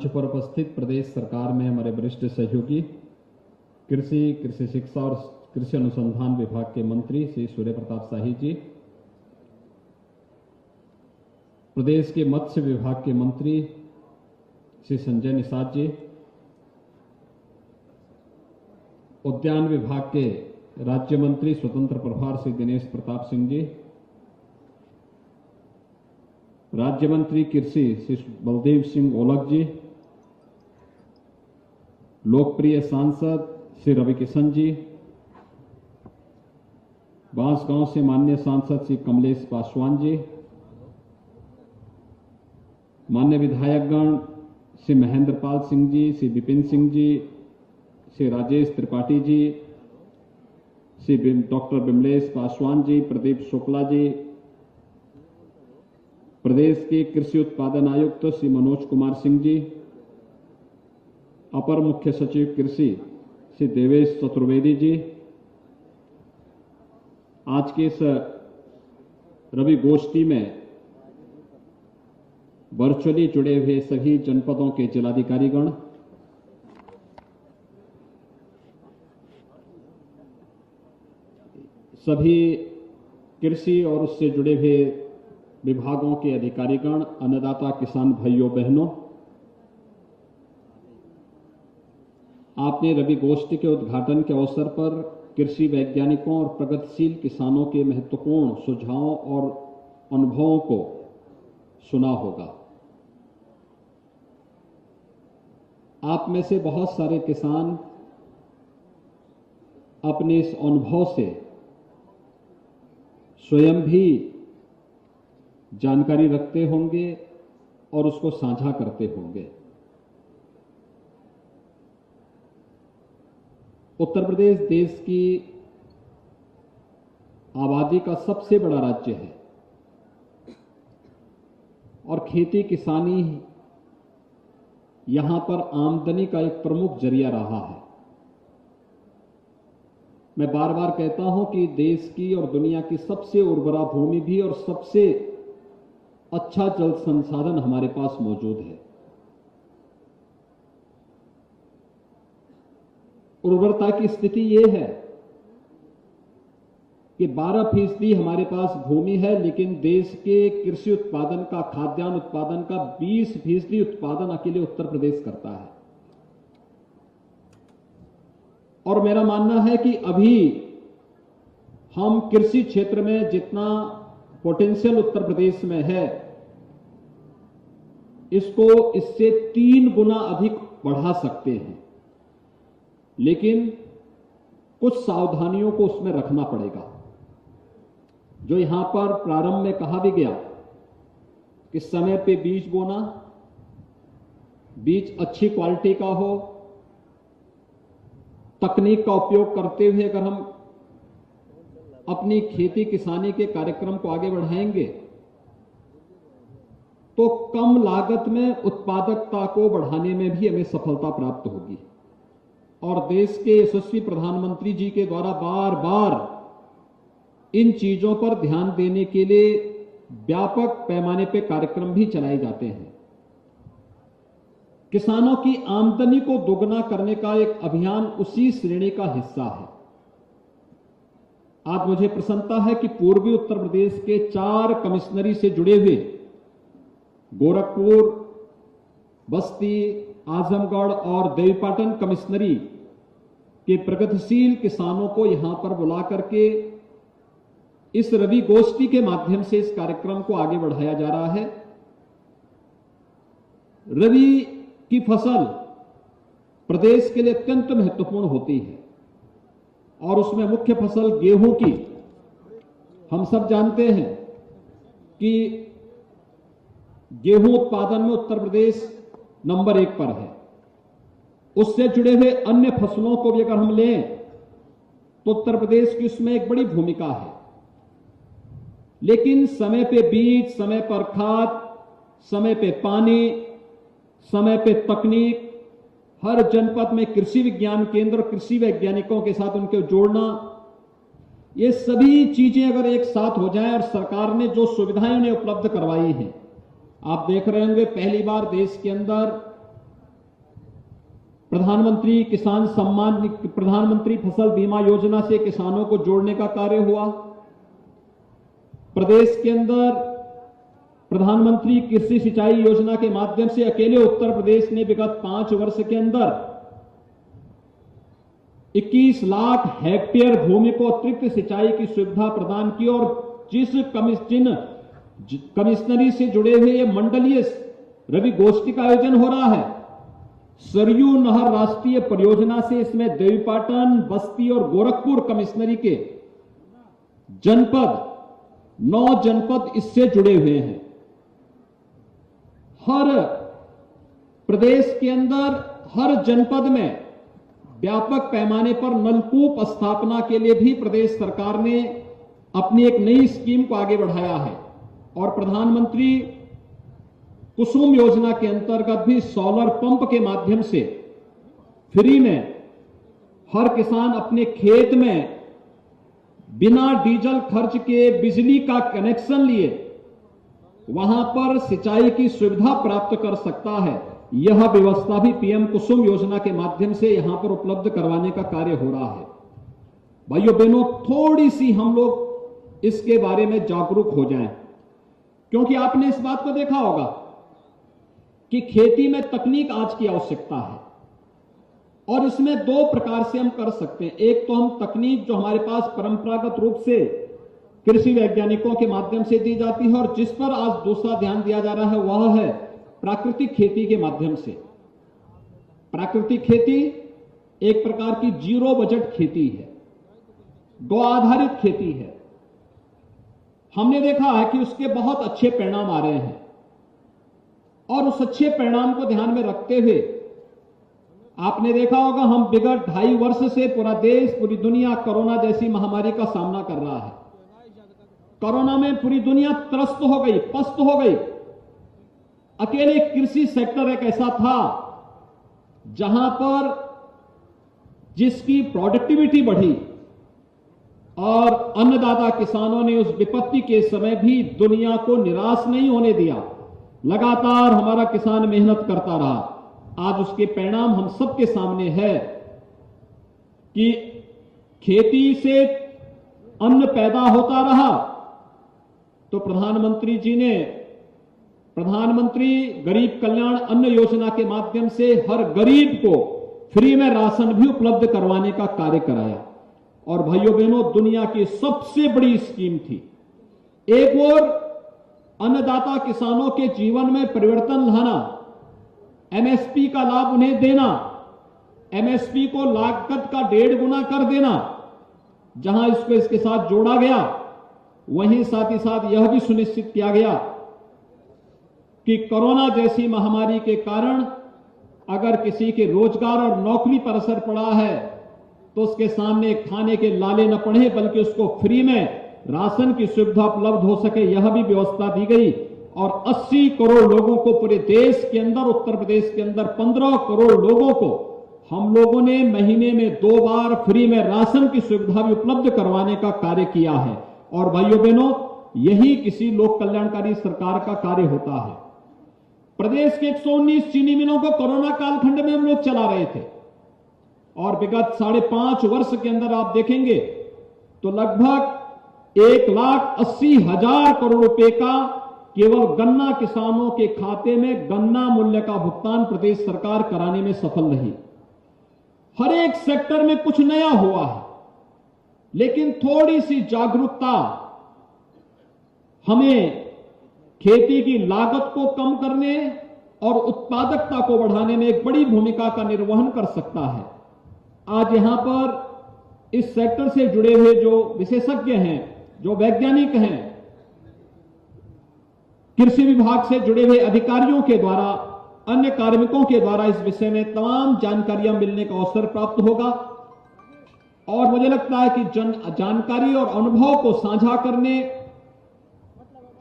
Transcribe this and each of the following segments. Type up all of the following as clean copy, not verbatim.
मंच पर उपस्थित प्रदेश सरकार में हमारे वरिष्ठ सहयोगी कृषि शिक्षा और कृषि अनुसंधान विभाग के मंत्री श्री सूर्य प्रताप शाही जी, प्रदेश के मत्स्य विभाग के मंत्री श्री संजय निषाद जी, उद्यान विभाग के राज्य मंत्री स्वतंत्र प्रभार श्री दिनेश प्रताप सिंह जी, राज्य मंत्री कृषि श्री बलदेव सिंह ओलख जी, लोकप्रिय सांसद श्री रवि किशन जी, बांसगांव से माननीय सांसद श्री कमलेश पासवान जी, माननीय विधायकगण श्री महेंद्र पाल सिंह जी, श्री विपिन सिंह जी, श्री राजेश त्रिपाठी जी, श्री डॉक्टर विमलेश पासवान जी, प्रदीप शुक्ला जी, प्रदेश के कृषि उत्पादन आयुक्त श्री मनोज कुमार सिंह जी, अपर मुख्य सचिव कृषि श्री देवेश चतुर्वेदी जी, आज के इस रवि गोष्ठी में वर्चुअली जुड़े हुए सभी जनपदों के जिलाधिकारीगण, सभी कृषि और उससे जुड़े हुए विभागों के अधिकारीगण, अन्नदाता किसान भाइयों बहनों, आपने रवि गोष्ठी के उद्घाटन के अवसर पर कृषि वैज्ञानिकों और प्रगतिशील किसानों के महत्वपूर्ण सुझावों और अनुभवों को सुना होगा। आप में से बहुत सारे किसान अपने इस अनुभव से स्वयं भी जानकारी रखते होंगे और उसको साझा करते होंगे। उत्तर प्रदेश देश की आबादी का सबसे बड़ा राज्य है और खेती किसानी यहां पर आमदनी का एक प्रमुख जरिया रहा है। मैं बार बार कहता हूं कि देश की और दुनिया की सबसे उर्वरा भूमि भी और सबसे अच्छा जल संसाधन हमारे पास मौजूद है। उर्वरता की स्थिति यह है कि 12% हमारे पास भूमि है, लेकिन देश के कृषि उत्पादन का, खाद्यान्न उत्पादन का 20% उत्पादन अकेले उत्तर प्रदेश करता है। और मेरा मानना है कि अभी हम कृषि क्षेत्र में जितना पोटेंशियल उत्तर प्रदेश में है, इसको इससे 3 गुना अधिक बढ़ा सकते हैं, लेकिन कुछ सावधानियों को उसमें रखना पड़ेगा। जो यहां पर प्रारंभ में कहा भी गया कि समय पे बीज बोना, बीज अच्छी क्वालिटी का हो, तकनीक का उपयोग करते हुए अगर हम अपनी खेती किसानी के कार्यक्रम को आगे बढ़ाएंगे तो कम लागत में उत्पादकता को बढ़ाने में भी हमें सफलता प्राप्त होगी। और देश के यशस्वी प्रधानमंत्री जी के द्वारा बार बार इन चीजों पर ध्यान देने के लिए व्यापक पैमाने पर कार्यक्रम भी चलाए जाते हैं। किसानों की आमदनी को दोगुना करने का एक अभियान उसी श्रेणी का हिस्सा है। आज मुझे प्रसन्नता है कि पूर्वी उत्तर प्रदेश के 4 कमिश्नरी से जुड़े हुए गोरखपुर, बस्ती, आजमगढ़ और देवीपाटन कमिश्नरी के प्रगतिशील किसानों को यहां पर बुला करके इस रवि गोष्ठी के माध्यम से इस कार्यक्रम को आगे बढ़ाया जा रहा है। रवि की फसल प्रदेश के लिए अत्यंत महत्वपूर्ण होती है और उसमें मुख्य फसल गेहूं की। हम सब जानते हैं कि गेहूं उत्पादन में उत्तर प्रदेश नंबर 1 पर है। उससे जुड़े हुए अन्य फसलों को भी अगर हम लें तो उत्तर प्रदेश की उसमें एक बड़ी भूमिका है, लेकिन समय पे बीज, समय पर खाद, समय पे पानी, समय पे तकनीक, हर जनपद में कृषि विज्ञान केंद्र, कृषि वैज्ञानिकों के साथ उनको जोड़ना, ये सभी चीजें अगर एक साथ हो जाएं और सरकार ने जो सुविधाएं उन्हें उपलब्ध करवाई हैं, आप देख रहे होंगे पहली बार देश के अंदर प्रधानमंत्री किसान सम्मान, प्रधानमंत्री फसल बीमा योजना से किसानों को जोड़ने का कार्य हुआ। प्रदेश के अंदर प्रधानमंत्री कृषि सिंचाई योजना के माध्यम से अकेले उत्तर प्रदेश ने विगत 5 वर्ष के अंदर 21 लाख हेक्टेयर भूमि को अतिरिक्त सिंचाई की सुविधा प्रदान की और जिन कमिश्नरी से जुड़े हुए ये मंडलीय रवि गोष्ठी का आयोजन हो रहा है, सरयू नहर राष्ट्रीय परियोजना से इसमें देवीपाटन, बस्ती और गोरखपुर कमिश्नरी के जनपद 9 जनपद इससे जुड़े हुए हैं। हर प्रदेश के अंदर हर जनपद में व्यापक पैमाने पर नलकूप स्थापना के लिए भी प्रदेश सरकार ने अपनी एक नई स्कीम को आगे बढ़ाया है और प्रधानमंत्री कुसुम योजना के अंतर्गत भी सोलर पंप के माध्यम से फ्री में हर किसान अपने खेत में बिना डीजल खर्च के बिजली का कनेक्शन लिए वहां पर सिंचाई की सुविधा प्राप्त कर सकता है। यह व्यवस्था भी पीएम कुसुम योजना के माध्यम से यहां पर उपलब्ध करवाने का कार्य हो रहा है। भाइयों बहनों, थोड़ी सी हम लोग इसके बारे में जागरूक हो जाएं, क्योंकि आपने इस बात को देखा होगा कि खेती में तकनीक आज की आवश्यकता है और इसमें 2 प्रकार से हम कर सकते हैं। एक तो हम तकनीक जो हमारे पास परंपरागत रूप से कृषि वैज्ञानिकों के माध्यम से दी जाती है और जिस पर आज दूसरा ध्यान दिया जा रहा है वह है प्राकृतिक खेती के माध्यम से। प्राकृतिक खेती एक प्रकार की जीरो बजट खेती है, गौ आधारित खेती है। हमने देखा है कि उसके बहुत अच्छे परिणाम आ रहे हैं और उस अच्छे परिणाम को ध्यान में रखते हुए आपने देखा होगा हम विगत 2.5 वर्ष से पूरा देश, पूरी दुनिया कोरोना जैसी महामारी का सामना कर रहा है। कोरोना में पूरी दुनिया त्रस्त हो गई, पस्त हो गई। अकेले कृषि सेक्टर एक ऐसा था जहां पर जिसकी प्रोडक्टिविटी बढ़ी और अन्नदाता किसानों ने उस विपत्ति के समय भी दुनिया को निराश नहीं होने दिया। लगातार हमारा किसान मेहनत करता रहा। आज उसके परिणाम हम सबके सामने है कि खेती से अन्न पैदा होता रहा तो प्रधानमंत्री जी ने प्रधानमंत्री गरीब कल्याण अन्न योजना के माध्यम से हर गरीब को फ्री में राशन भी उपलब्ध करवाने का कार्य कराया। और भाइयों बहनों, दुनिया की सबसे बड़ी स्कीम थी। एक ओर अन्नदाता किसानों के जीवन में परिवर्तन लाना, एमएसपी का लाभ उन्हें देना, एमएसपी को लागत का 1.5 गुना कर देना। जहां इसको इसके साथ जोड़ा गया वहीं साथ ही साथ यह भी सुनिश्चित किया गया कि कोरोना जैसी महामारी के कारण अगर किसी के रोजगार और नौकरी पर असर पड़ा है तो उसके सामने खाने के लाले न पड़े, बल्कि उसको फ्री में राशन की सुविधा उपलब्ध हो सके, यह भी व्यवस्था दी गई। और 80 करोड़ लोगों को पूरे देश के अंदर, उत्तर प्रदेश के अंदर 15 करोड़ लोगों को हम लोगों ने महीने में 2 बार फ्री में राशन की सुविधा भी उपलब्ध करवाने का कार्य किया है। और भाइयों बहनों, यही किसी लोक कल्याणकारी सरकार का कार्य होता है। प्रदेश के 119 चीनी मिलों को कोरोना कालखंड में हम लोग चला रहे थे और विगत 5.5 वर्ष के अंदर आप देखेंगे तो लगभग 1,80,000 करोड़ रुपए का केवल गन्ना किसानों के खाते में गन्ना मूल्य का भुगतान प्रदेश सरकार कराने में सफल रही। हर एक सेक्टर में कुछ नया हुआ है, लेकिन थोड़ी सी जागरूकता हमें खेती की लागत को कम करने और उत्पादकता को बढ़ाने में एक बड़ी भूमिका का निर्वहन कर सकता है। आज यहां पर इस सेक्टर से जुड़े हुए जो विशेषज्ञ हैं, जो वैज्ञानिक हैं, कृषि विभाग से जुड़े हुए अधिकारियों के द्वारा, अन्य कार्मिकों के द्वारा इस विषय में तमाम जानकारियां मिलने का अवसर प्राप्त होगा। और मुझे लगता है कि जानकारी और अनुभव को साझा करने,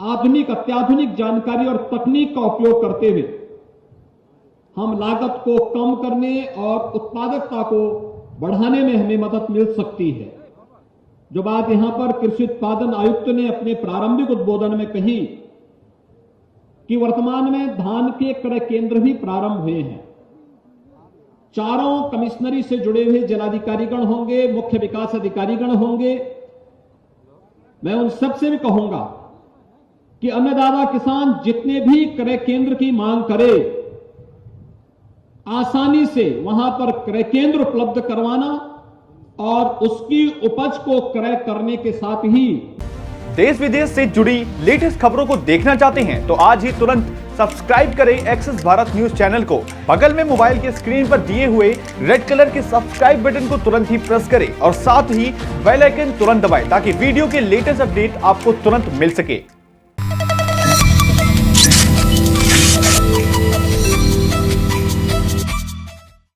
आधुनिक अत्याधुनिक जानकारी और तकनीक का उपयोग करते हुए हम लागत को कम करने और उत्पादकता को बढ़ाने में हमें मदद मिल सकती है। जो बात यहां पर कृषि उत्पादन आयुक्त ने अपने प्रारंभिक उद्बोधन में कही कि वर्तमान में धान के क्रय केंद्र भी प्रारंभ हुए हैं। चारों कमिश्नरी से जुड़े हुए जिलाधिकारीगण होंगे, मुख्य विकास अधिकारीगण होंगे, मैं उन सबसे भी कहूंगा कि अन्नदाता किसान जितने भी क्रय केंद्र की मांग करे, आसानी से वहां पर क्रय केंद्र उपलब्ध करवाना और उसकी उपज को क्रय करने के साथ ही देश विदेश से जुड़ी लेटेस्ट खबरों को देखना चाहते हैं तो आज ही तुरंत सब्सक्राइब करें एक्सेस भारत न्यूज चैनल को। बगल में मोबाइल के स्क्रीन पर दिए हुए रेड कलर के सब्सक्राइब बटन को तुरंत ही प्रेस करें और साथ ही बेल आइकन तुरंत दबाएं ताकि वीडियो के लेटेस्ट अपडेट आपको तुरंत मिल सके।